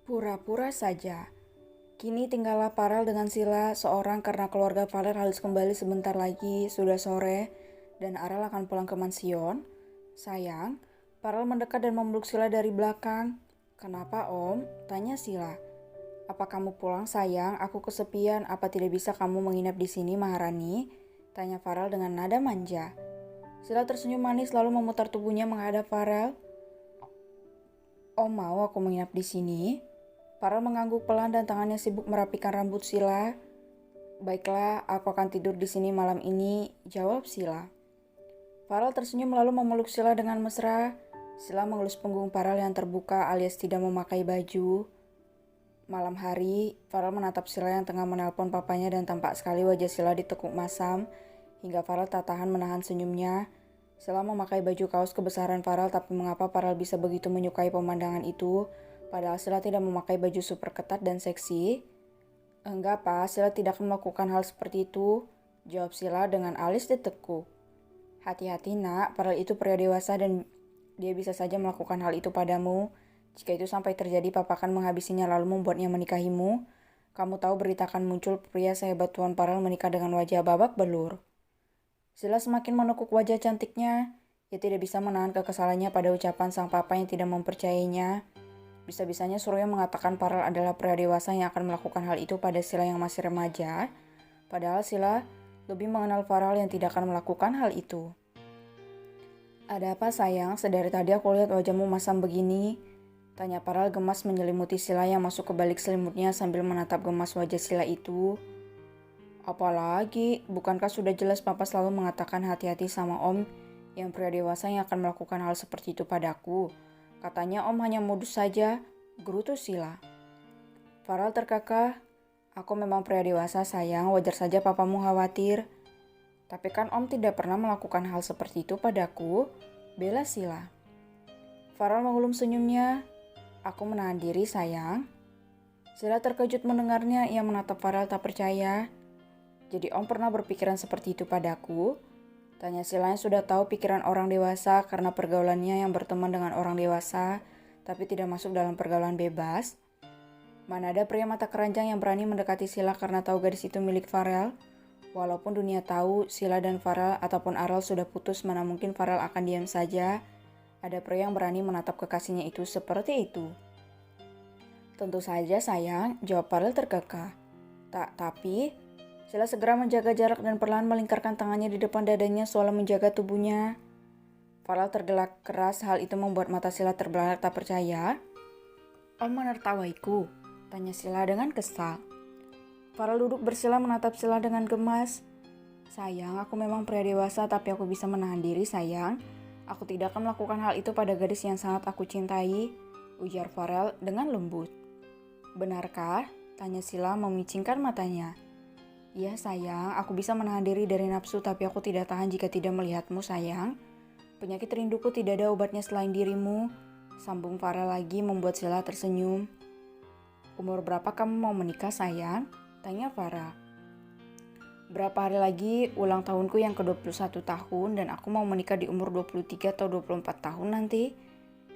Pura-pura saja. Kini tinggallah Farel dengan Sila seorang karena keluarga Farel harus kembali sebentar lagi, sudah sore, dan Arel akan pulang ke mansion. Sayang, Farel mendekat dan memeluk Sila dari belakang. Kenapa Om? Tanya Sila. Apa kamu pulang sayang? Aku kesepian. Apa tidak bisa kamu menginap di sini Maharani? Tanya Farel dengan nada manja. Sila tersenyum manis lalu memutar tubuhnya menghadap Farel. Om mau aku menginap di sini? Farel mengangguk pelan dan tangannya sibuk merapikan rambut Sila. Baiklah, aku akan tidur di sini malam ini, jawab Sila. Farel tersenyum lalu memeluk Sila dengan mesra. Sila mengelus punggung Farel yang terbuka alias tidak memakai baju. Malam hari, Farel menatap Sila yang tengah menelpon papanya dan tampak sekali wajah Sila ditekuk masam, hingga Farel tak tahan menahan senyumnya. Sila memakai baju kaos kebesaran Farel, tapi mengapa Farel bisa begitu menyukai pemandangan itu? Padahal Sila tidak memakai baju super ketat dan seksi. Enggak Pak, Sila tidak akan melakukan hal seperti itu, jawab Sila dengan alis ditekuk. Hati-hati nak, Farel itu pria dewasa dan dia bisa saja melakukan hal itu padamu. Jika itu sampai terjadi, Papa akan menghabisinya lalu membuatnya menikahimu. Kamu tahu berita akan muncul pria sehebat Tuan Farel menikah dengan wajah babak belur. Sila semakin menekuk wajah cantiknya. Ia tidak bisa menahan kekesalannya pada ucapan sang papa yang tidak mempercayainya. Bisa-bisanya Surya mengatakan Farel adalah pria dewasa yang akan melakukan hal itu pada Sila yang masih remaja. Padahal Sila lebih mengenal Farel yang tidak akan melakukan hal itu. Ada apa sayang? Sedari tadi aku lihat wajahmu masam begini. Tanya Farel gemas menyelimuti Sila yang masuk ke balik selimutnya sambil menatap gemas wajah Sila itu. Apalagi, bukankah sudah jelas Papa selalu mengatakan hati-hati sama Om yang pria dewasa yang akan melakukan hal seperti itu padaku. Katanya Om hanya modus saja, gerutu Sila. Farel terkekeh, aku memang pria dewasa sayang, wajar saja papamu khawatir. Tapi kan Om tidak pernah melakukan hal seperti itu padaku, bela Sila. Farel mengulum senyumnya, aku menahan diri sayang. Sila terkejut mendengarnya, ia menatap Farel tak percaya. Jadi Om pernah berpikiran seperti itu padaku? Tanya Sila yang sudah tahu pikiran orang dewasa karena pergaulannya yang berteman dengan orang dewasa, tapi tidak masuk dalam pergaulan bebas. Mana ada pria mata keranjang yang berani mendekati Sila karena tahu gadis itu milik Farel? Walaupun dunia tahu Sila dan Farel ataupun Arel sudah putus, mana mungkin Farel akan diam saja. Ada pria yang berani menatap kekasihnya itu seperti itu. Tentu saja sayang, jawab Farel terkekeh. Tapi... Sila segera menjaga jarak dan perlahan melingkarkan tangannya di depan dadanya soal menjaga tubuhnya. Farel tergelak keras, hal itu membuat mata Sila terbelalak tak percaya. Om menertawaiku, tanya Sila dengan kesal. Farel duduk bersila menatap Sila dengan gemas. Sayang, aku memang pria dewasa tapi aku bisa menahan diri sayang. Aku tidak akan melakukan hal itu pada gadis yang sangat aku cintai, ujar Farel dengan lembut. Benarkah? Tanya Sila memicingkan matanya. Ya sayang, aku bisa menahan diri dari nafsu tapi aku tidak tahan jika tidak melihatmu sayang. Penyakit rinduku tidak ada obatnya selain dirimu, sambung Farel lagi membuat Sila tersenyum. Umur berapa kamu mau menikah sayang? Tanya Farel. Berapa hari lagi ulang tahunku yang ke-21 tahun dan aku mau menikah di umur 23 atau 24 tahun nanti.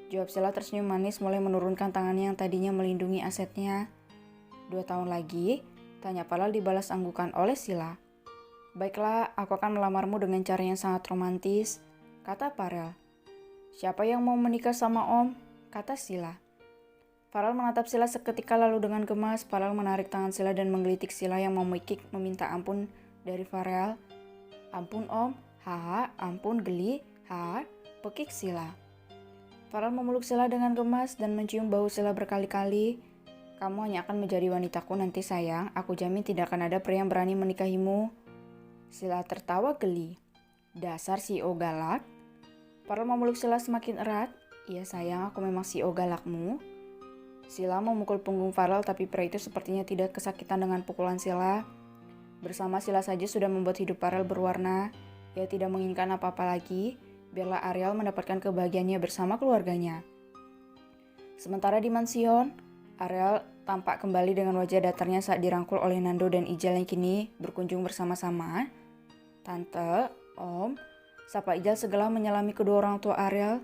Jawab Sila tersenyum manis mulai menurunkan tangannya yang tadinya melindungi asetnya. 2 tahun lagi? Tanya Farel dibalas anggukan oleh Sila. Baiklah, aku akan melamarmu dengan cara yang sangat romantis, kata Farel. Siapa yang mau menikah sama Om? Kata Sila. Farel menatap Sila seketika lalu dengan gemas, Farel menarik tangan Sila dan menggelitik Sila yang memikik meminta ampun dari Farel. Ampun Om, haha, ampun geli, haha, pekik Sila. Farel memeluk Sila dengan gemas dan mencium bahu Sila berkali-kali. Kamu hanya akan menjadi wanitaku nanti sayang, aku jamin tidak akan ada pria yang berani menikahimu. Sila tertawa geli. Dasar CEO galak. Farel memeluk Sila semakin erat. Iya sayang, aku memang CEO galakmu. Sila memukul punggung Farel tapi pria itu sepertinya tidak kesakitan dengan pukulan Sila. Bersama Sila saja sudah membuat hidup Farel berwarna. Ia tidak menginginkan apa-apa lagi, biarlah Ariel mendapatkan kebahagiaannya bersama keluarganya. Sementara di mansion, Ariel tampak kembali dengan wajah datarnya saat dirangkul oleh Nando dan Ijal yang kini berkunjung bersama-sama. Tante, Om, sapa Ijal segala menyelami kedua orang tua Ariel.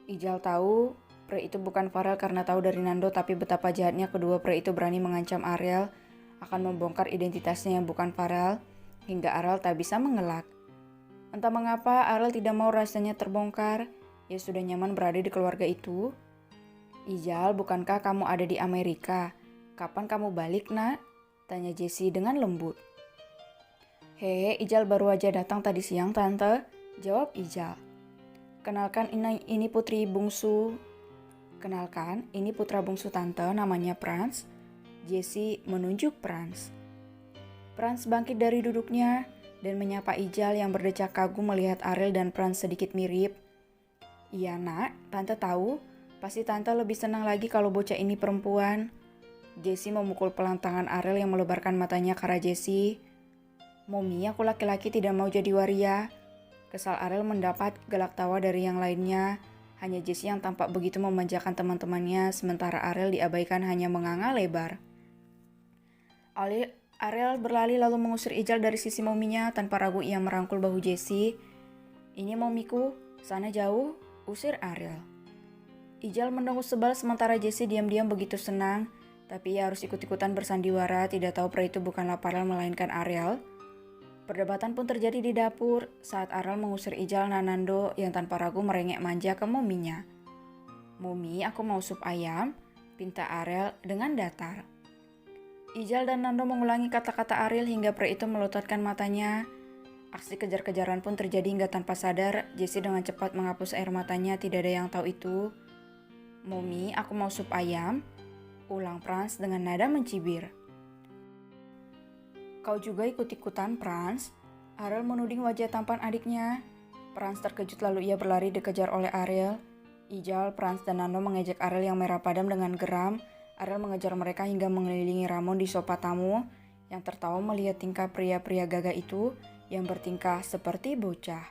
Ijal tahu pria itu bukan Farel karena tahu dari Nando, tapi betapa jahatnya kedua pria itu berani mengancam Ariel akan membongkar identitasnya yang bukan Farel, hingga Ariel tak bisa mengelak. Entah mengapa Ariel tidak mau rahasianya terbongkar, ia sudah nyaman berada di keluarga itu. Ijal, bukankah kamu ada di Amerika? Kapan kamu balik, nak? Tanya Jessie dengan lembut. Hei, Ijal baru aja datang tadi siang, Tante. Jawab Ijal. Kenalkan, ini putri bungsu. Kenalkan, ini putra bungsu Tante, namanya Franz. Jessie menunjuk Franz. Franz bangkit dari duduknya dan menyapa Ijal yang berdecak kagum melihat Ariel dan Franz sedikit mirip. Iya nak, Tante tahu. Pasti Tante lebih senang lagi kalau bocah ini perempuan. Jessie memukul pelan tangan Ariel yang melebarkan matanya ke arah Jessie. Momi, aku laki-laki tidak mau jadi waria. Kesal Ariel mendapat gelak tawa dari yang lainnya. Hanya Jessie yang tampak begitu memanjakan teman-temannya, sementara Ariel diabaikan hanya menganga lebar. Ariel berlari lalu mengusir Ijal dari sisi mominya. Tanpa ragu ia merangkul bahu Jessie. Ini momiku, sana jauh, usir Ariel. Ijal mendengus sebal sementara Jessie diam-diam begitu senang. Tapi ia harus ikut-ikutan bersandiwara, tidak tahu pria itu bukanlah Farel melainkan Ariel. Perdebatan pun terjadi di dapur saat Ariel mengusir Ijal dan Nando yang tanpa ragu merengek manja ke mominya. Momi, aku mau sup ayam, pinta Ariel dengan datar. Ijal dan Nando mengulangi kata-kata Ariel hingga pria itu melototkan matanya. Aksi kejar-kejaran pun terjadi hingga tanpa sadar, Jessie dengan cepat menghapus air matanya, tidak ada yang tahu itu. Momi, aku mau sup ayam, ulang Franz dengan nada mencibir. Kau juga ikut-ikutan, Franz? Ariel menuding wajah tampan adiknya. Franz terkejut lalu ia berlari dikejar oleh Ariel. Ijal, Franz dan Nando mengejek Ariel yang merah padam dengan geram. Ariel mengejar mereka hingga mengelilingi Ramon di sofa tamu yang tertawa melihat tingkah pria-pria gagah itu yang bertingkah seperti bocah.